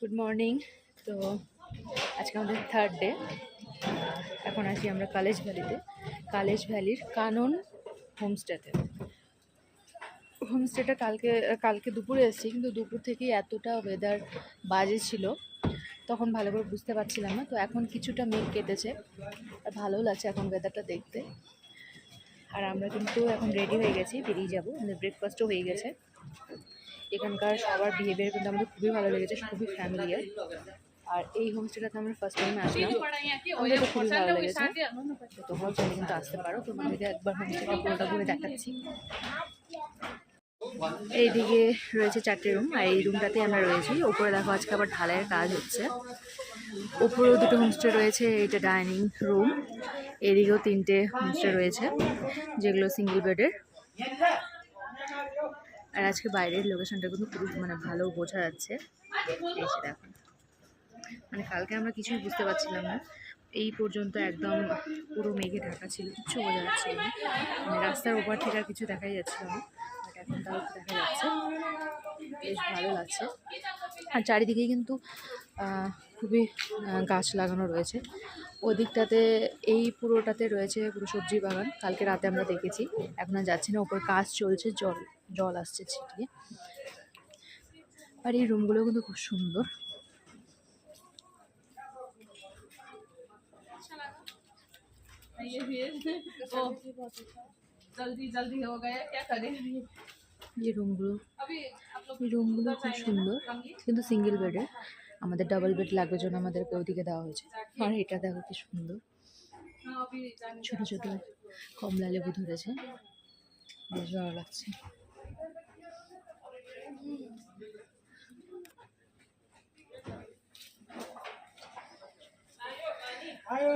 Good morning. তো আজকে আমাদের থার্ড ডে। এখন আছি আমরা কালেজ ভ্যালিতে, কালেজ ভ্যালির কানন হোমস্টেতে। হোমস্টেটা কালকে দুপুরে এসেছি, কিন্তু দুপুর থেকেই এতটা ওয়েদার বাজে ছিল, তখন ভালো করে বুঝতে পারছিলাম না। তো এখন কিছুটা মেঘ কেটেছে আর ভালোও লাগছে এখন ওয়েদারটা দেখতে। আর আমরা কিন্তু এখন রেডি হয়ে গেছি, বেরিয়ে যাবো। আমাদের ব্রেকফাস্টও হয়ে গেছে। এখানকার সবার বিহেভিয়ার কিন্তু আমাদের খুবই ভালো লেগেছে, খুবই ফ্যামিলিয়ার। আর এই হোমস্টেটাতে আমরা ফার্স্ট টাইম আসলাম, আমাদের তো খুবই ভালো লেগেছে। তোমরাও চাইলে কিন্তু আসতে পারো, তোমাদেরকে একবার হোমস্টেটা পুরোটা ঘুরে দেখাচ্ছি। এইদিকে রয়েছে 4টে রুম, আর এই রুমটাতে আমরা রয়েছি। ওপরে দেখো আজকে আবার ঢালাইয়ের কাজ হচ্ছে। ওপরেও 2টো হোমস্টে রয়েছে, এইটা ডাইনিং রুম। এদিকেও 3টে হোমস্টে রয়েছে, যেগুলো সিঙ্গেল বেডের। আর আজকে বাইরের লোকেশনটা কিন্তু খুব ভালো বোঝা যাচ্ছে। এসে দেখো, কালকে আমরা কিছুই বুঝতে পারছিলাম না, এই পর্যন্ত একদম পুরো মেঘে ঢাকা ছিল, কিচ্ছু বোঝা যাচ্ছিল না। রাস্তার ওপর থেকে আর কিছু দেখাই যাচ্ছিল না, বাট এখন তাও দেখা যাচ্ছে, বেশ ভালো লাগছে। আর চারিদিকেই কিন্তু খুবই গাছ লাগানো রয়েছে। ওদিকটাতে, এই পুরোটাতে রয়েছে পুরো সবজি বাগান। কালকে রাতে আমরা দেখেছি, এখন আর যাচ্ছি না, ওপর কাজ চলছে, জল আসছে ছিটিয়ে। আর এই রুমগুলো কিন্তু খুব সুন্দর। এই রুমগুলো খুব সুন্দর, কিন্তু সিঙ্গেল বেডের। আমাদের ডাবল বেড লাগবে জন্য আমাদেরকে ওদিকে দেওয়া হয়েছে। আর এটা দেখো কি সুন্দর, ছোট ছোট কমলা লেবু ধরেছে, বেশ ভালো লাগছে।